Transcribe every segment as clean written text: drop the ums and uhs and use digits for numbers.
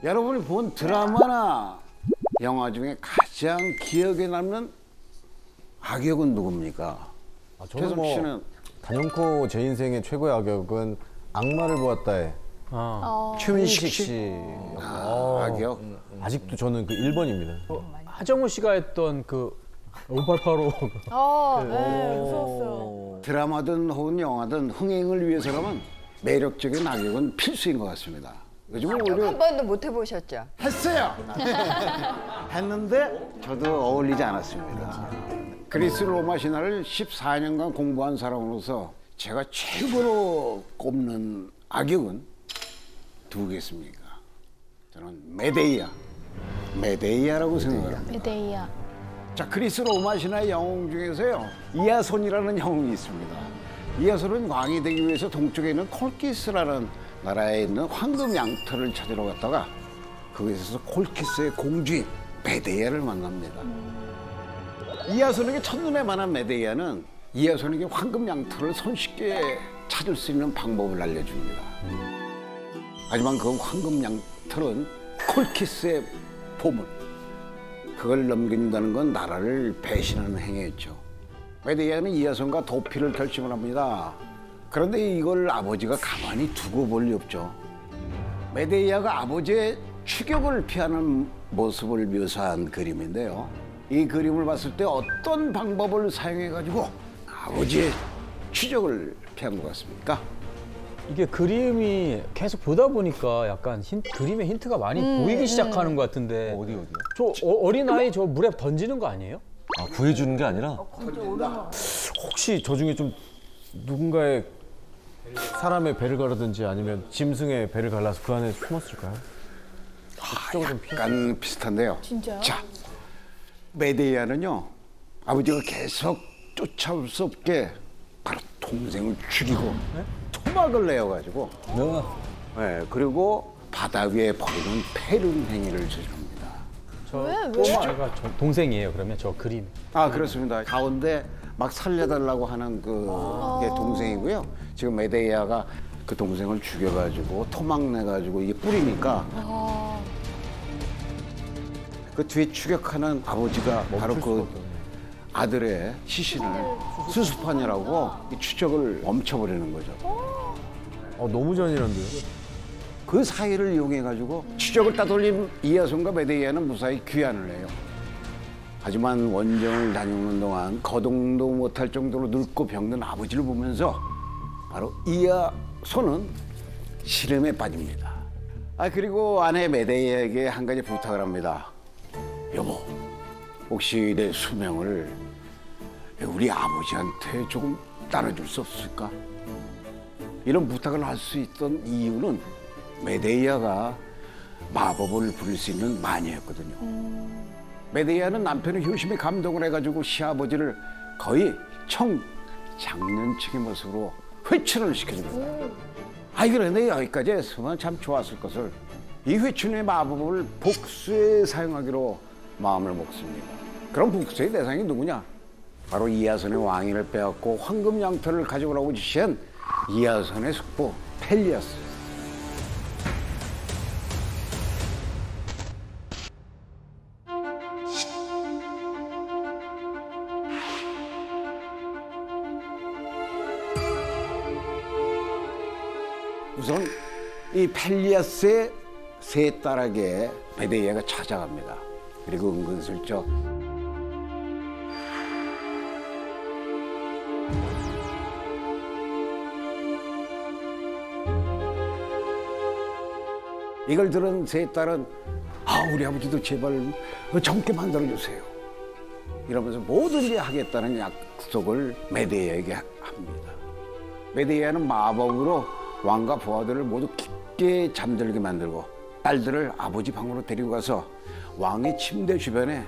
여러분이 본 드라마나 영화 중에 가장 기억에 남는 악역은 누굽니까? 저는 최석 씨는 단연코 제 인생의 최고의 악역은 악마를 보았다의 최민식 씨. 씨 악역. 아직도 저는 그 1번입니다. 하정우 씨가 했던 그 5885. 네, 무서웠어요. 드라마든 혹은 영화든 흥행을 위해서라면 매력적인 악역은 필수인 것 같습니다. 요즘은 오히려 한 번도 못 해보셨죠? 했어요. 했는데 저도 어울리지 않았습니다. 그리스 로마 신화를 14년간 공부한 사람으로서 제가 최고로 꼽는 악역은 누구겠습니까? 저는 메데이아라고 생각합니다. 메데이아. 자, 그리스 로마 신화의 영웅 중에서요, 이아손이라는 영웅이 있습니다. 이아손은 왕이 되기 위해서 동쪽에 있는 콜키스라는 나라에 있는 황금 양털을 찾으러 갔다가 거기서 콜키스의 공주인 메데이아를 만납니다. 이아손에게 첫눈에 반한 메데이아는 이아손에게 황금 양털을 손쉽게 찾을 수 있는 방법을 알려줍니다. 하지만 그 황금 양털은 콜키스의 보물. 그걸 넘긴다는 건 나라를 배신하는 행위였죠. 메데이아는 이아손과 도피를 결심을 합니다. 그런데 이걸 아버지가 가만히 두고 볼 리 없죠. 메데이아가 아버지의 추격을 피하는 모습을 묘사한 그림인데요. 이 그림을 봤을 때 어떤 방법을 사용해가지고 아버지의 추적을 피한 것 같습니까? 이게 그림이 계속 보다 보니까 약간 그림에 힌트가 많이 보이기 시작하는 것 같은데. 어디요? 저 어린아이 저 물에 던지는 거 아니에요? 아, 구해주는 게 아니라? 혹시 저 중에 좀 누군가의 사람의 배를 가르든지 아니면 짐승의 배를 갈라서 그 안에 숨었을까요? 약간 비슷한데요. 진짜요? 자, 메데이아는요, 아버지가 계속 쫓아올 수 없게 바로 동생을 죽이고 토막을 내어가지고 네, 그리고 바다 위에 버리는 폐륜 행위를 저지릅니다. 제가 저 동생이에요. 그러면 저 그림. 아, 그렇습니다. 가운데 막 살려달라고 하는 게 동생이고요. 지금 메데이아가 그 동생을 죽여가지고 토막 내가지고 이게 뿌리니까 그 뒤에 추격하는 아버지가 바로 그 아들의 시신을 수수파녀라고 이 추적을 멈춰버리는 거죠. 너무 잔인한데요? 그 사이를 이용해가지고 추적을 따돌린 이하손과 메데이아는 무사히 귀환을 해요. 하지만 원정을 다니는 동안 거동도 못할 정도로 늙고 병든 아버지를 보면서 바로 이하손은 시름에 빠집니다. 그리고 아내 메데이아에게 한 가지 부탁을 합니다. 여보, 혹시 내 수명을 우리 아버지한테 조금 따라줄 수 없을까? 이런 부탁을 할 수 있던 이유는 메데이아가 마법을 부릴 수 있는 마녀였거든요. 메데이아는 남편의 효심에 감동을 해가지고 시아버지를 거의 청장년층의 모습으로 회춘을 시켜줍니다. 그런데 여기까지 했으면 참 좋았을 것을 이 회춘의 마법을 복수에 사용하기로 마음을 먹습니다. 그럼 복수의 대상이 누구냐? 바로 이하손의 왕위를 빼앗고 황금 양털을 가져오라고 지시한 이하손의 숙부 펠리아스. 우선 이 펠리아스의 세 딸에게 메데이아가 찾아갑니다. 그리고 은근슬쩍 이걸 들은 세 딸은 우리 아버지도 제발 젊게 만들어주세요. 이러면서 뭐든지 하겠다는 약속을 메데이아에게 합니다. 메데이아는 마법으로 왕과 부하들을 모두 깊게 잠들게 만들고 딸들을 아버지 방으로 데리고 가서 왕의 침대 주변에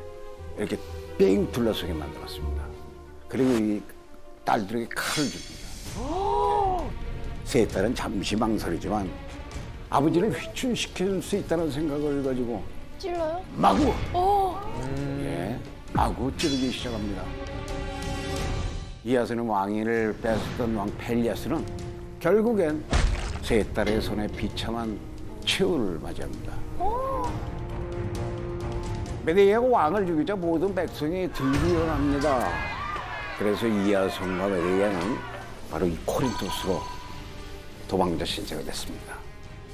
이렇게 뺑 둘러서게 만들었습니다. 그리고 이 딸들에게 칼을 줍니다. 세 딸은 잠시 망설이지만 아버지를 회춘시킬 수 있다는 생각을 가지고 찔러요? 마구 마구 찌르기 시작합니다. 이하손의 왕위를 뺏었던 왕 펠리아스는 결국엔 세 딸의 손에 비참한 최후를 맞이합니다. 메데이아가 왕을 죽이자 모든 백성이 들고 일어납니다. 그래서 이야손과 메데이아는 바로 이 코린토스로 도망자 신세가 됐습니다.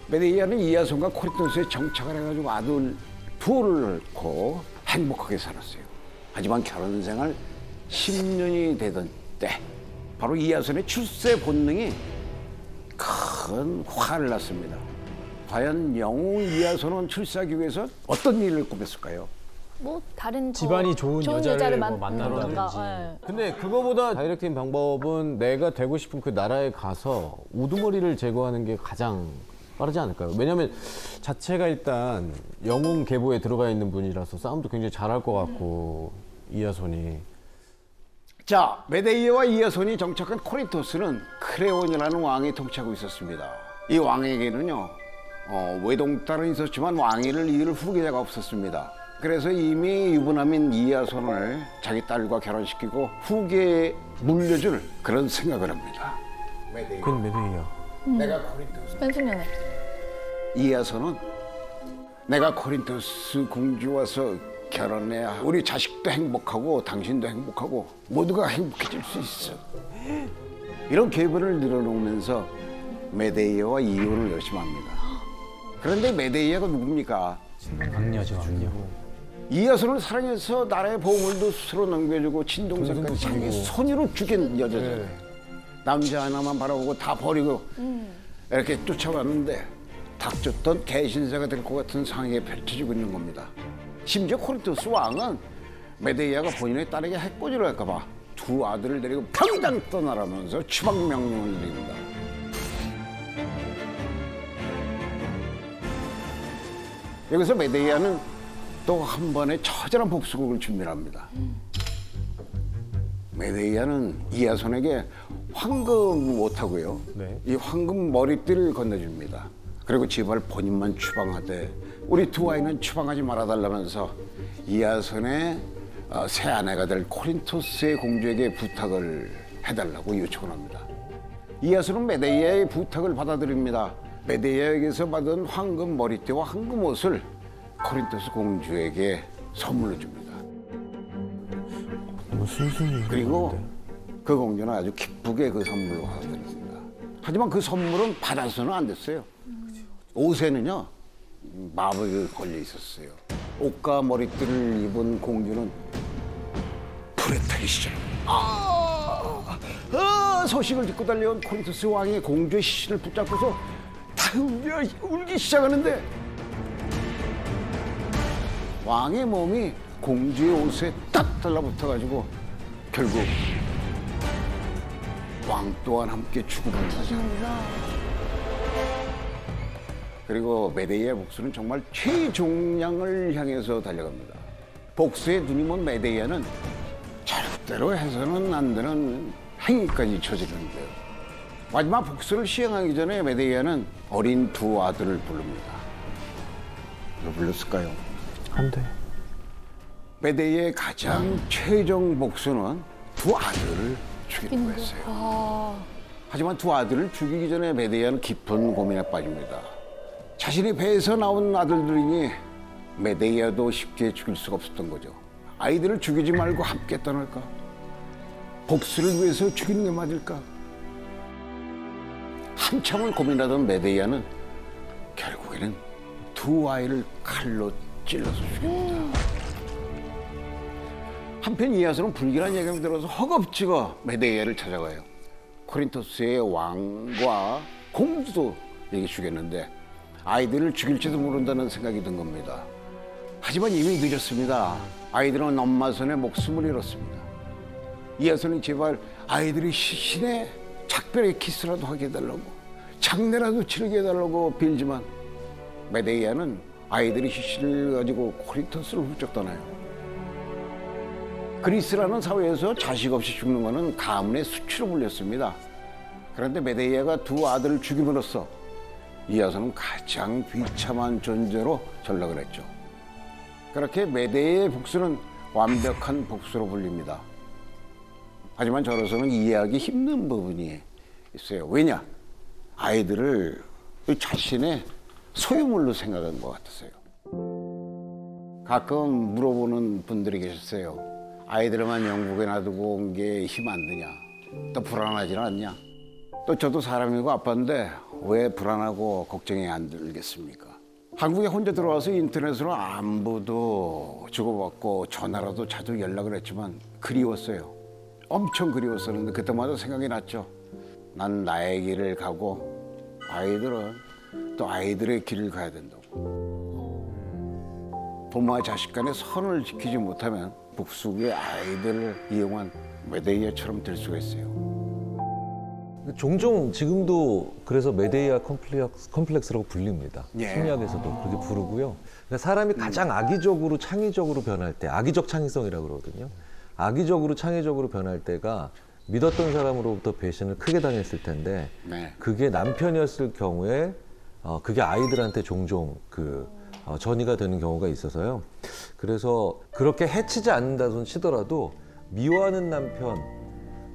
메데이아는 이야손과 코린토스에 정착을 해가지고 아들 둘을 낳고 행복하게 살았어요. 하지만 결혼 생활 10년이 되던 때 바로 이야손의 출세 본능이 큰 화를 났습니다. 과연 영웅 이야손은 출세하기 위해서 어떤 일을 꾸몄을까요? 뭐 다른 더 집안이 좋은 여자를 뭐 만나든가. 만난다든지. 예. 근데 그거보다 다이렉트인 방법은 내가 되고 싶은 그 나라에 가서 우두머리를 제거하는 게 가장 빠르지 않을까요? 왜냐하면 자체가 일단 영웅 계보에 들어가 있는 분이라서 싸움도 굉장히 잘할 것 같고 이야손이. 자, 메데이아와 이야손이 정착한 코린토스는 크레온이라는 왕이 통치하고 있었습니다. 이 왕에게는요, 외동딸은 있었지만 왕위를 이을 후계자가 없었습니다. 그래서 이미 유부남인 이야손을 자기 딸과 결혼시키고 후계에 물려줄 그런 생각을 합니다. 그건 메데이아. 내가 코린토스. 펜스년에. 이야손은 내가 코린토스 공주 와서 결혼해야 우리 자식도 행복하고 당신도 행복하고 모두가 행복해질 수 있어. 이런 계획을 늘어놓으면서 메데이아와 이혼을 열심히 합니다. 그런데 메데이아가 누굽니까? 악녀죠, 악녀. 이야손을 사랑해서 나라의 보물도 스스로 넘겨주고 친동생까지 자기 손으로 죽인 여자잖아요. 남자 하나만 바라보고 다 버리고 이렇게 쫓아왔는데 닥쳤던 개신사가 될 것 같은 상황이 펼쳐지고 있는 겁니다. 심지어 코린토스 왕은 메데이아가 본인의 딸에게 해코지를 할까 봐 두 아들을 데리고 당장 떠나라면서 추방 명령을 내립니다. 여기서 메데이아는 또 한 번의 처절한 복수극을 준비합니다. 메데이아는 이야손에게 황금 못하고요. 네. 이 황금 머리띠를 건네줍니다. 그리고 제발 본인만 추방하되 우리 두 아이는 추방하지 말아달라면서 이야손의 새 아내가 될 코린토스의 공주에게 부탁을 해달라고 요청을 합니다. 이야손은 메데이아의 부탁을 받아들입니다. 메데이아에게서 받은 황금 머리띠와 황금 옷을 코린토스 공주에게 선물로 줍니다. 뭐 순순히. 그리고 그 공주는 아주 기쁘게 그 선물로 받아들였습니다. 하지만 그 선물은 받아서는 안 됐어요. 옷에는요 마법이 걸려 있었어요. 옷과 머리띠를 입은 공주는 불에 타기 시작합니다. 소식을 듣고 달려온 코린토스 왕이 공주의 시신을 붙잡고서 다 울기 시작하는데 왕의 몸이 공주의 옷에 딱 달라붙어가지고 결국 왕 또한 함께 죽어갑니다. 그리고 메데이아의 복수는 정말 최종량을 향해서 달려갑니다. 복수에 눈이 먼 메데이아는 절대로 해서는 안 되는 행위까지 저지르는데요. 마지막 복수를 시행하기 전에 메데이아는 어린 두 아들을 부릅니다. 왜 불렀을까요? 안 돼. 메데이아의 가장 최종 복수는 두 아들을 죽이는 거였어요. 하지만 두 아들을 죽이기 전에 메데이아는 깊은 고민에 빠집니다. 자신의 배에서 나온 아들들이니 메데이아도 쉽게 죽일 수가 없었던 거죠. 아이들을 죽이지 말고 함께 떠날까? 복수를 위해서 죽이는 게 맞을까? 한참을 고민하던 메데이아는 결국에는 두 아이를 칼로 찔러서 죽입니다. 한편 이야손은 불길한 예감이 들어서 허겁지겁 메데이아를 찾아가요. 코린토스의 왕과 공주도 여기 죽였는데 아이들을 죽일지도 모른다는 생각이 든 겁니다. 하지만 이미 늦었습니다. 아이들은 엄마 손에 목숨을 잃었습니다. 이야손이 제발 아이들이 시신에 작별의 키스라도 하게 해달라고, 장례라도 치르게 해달라고 빌지만 메데이아는 아이들의 시신을 가지고 코린토스를 훌쩍 떠나요. 그리스라는 사회에서 자식 없이 죽는 것은 가문의 수치로 불렸습니다. 그런데 메데이아가 두 아들을 죽임으로써 이야손은 가장 비참한 존재로 전락을 했죠. 그렇게 메데이아의 복수는 완벽한 복수로 불립니다. 하지만 저로서는 이해하기 힘든 부분이 있어요. 왜냐? 아이들을 자신의 소유물로 생각한 것 같았어요. 가끔 물어보는 분들이 계셨어요. 아이들만 영국에 놔두고 온 게 힘 안 드냐? 또 불안하지 않냐? 또 저도 사람이고 아빠인데 왜 불안하고 걱정이 안 들겠습니까? 한국에 혼자 들어와서 인터넷으로 안부도 주고받고 전화라도 자주 연락을 했지만 그리웠어요. 엄청 그리웠었는데 그때마다 생각이 났죠. 난 나의 길을 가고 아이들은 또 아이들의 길을 가야 된다고. 부모와 자식 간의 선을 지키지 못하면 북숙의 아이들을 이용한 메데이아처럼 될 수가 있어요. 종종 지금도 그래서 메데이아 컴플렉스라고 불립니다. 예. 심리학에서도 그렇게 부르고요. 그러니까 사람이 가장 악의적으로 창의적으로 변할 때, 악의적 창의성이라고 그러거든요. 악의적으로 창의적으로 변할 때가 믿었던 사람으로부터 배신을 크게 당했을 텐데 네. 그게 남편이었을 경우에 그게 아이들한테 종종 전이가 되는 경우가 있어서요. 그래서 그렇게 해치지 않는다 손 치더라도 미워하는 남편,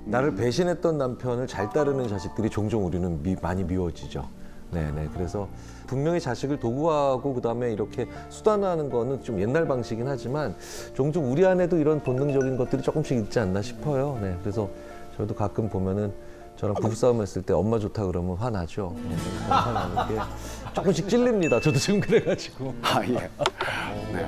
나를 배신했던 남편을 잘 따르는 자식들이 종종 우리는 많이 미워지죠. 네네. 그래서 분명히 자식을 도구화하고 그다음에 이렇게 수단화하는 거는 좀 옛날 방식이긴 하지만 종종 우리 안에도 이런 본능적인 것들이 조금씩 있지 않나 싶어요. 네. 그래서 저도 가끔 보면은 저랑 부부싸움 했을 때 엄마 좋다 그러면 화나죠. 네, 화나는 게 조금씩 찔립니다. 저도 지금 그래가지고. 아, 예. 네.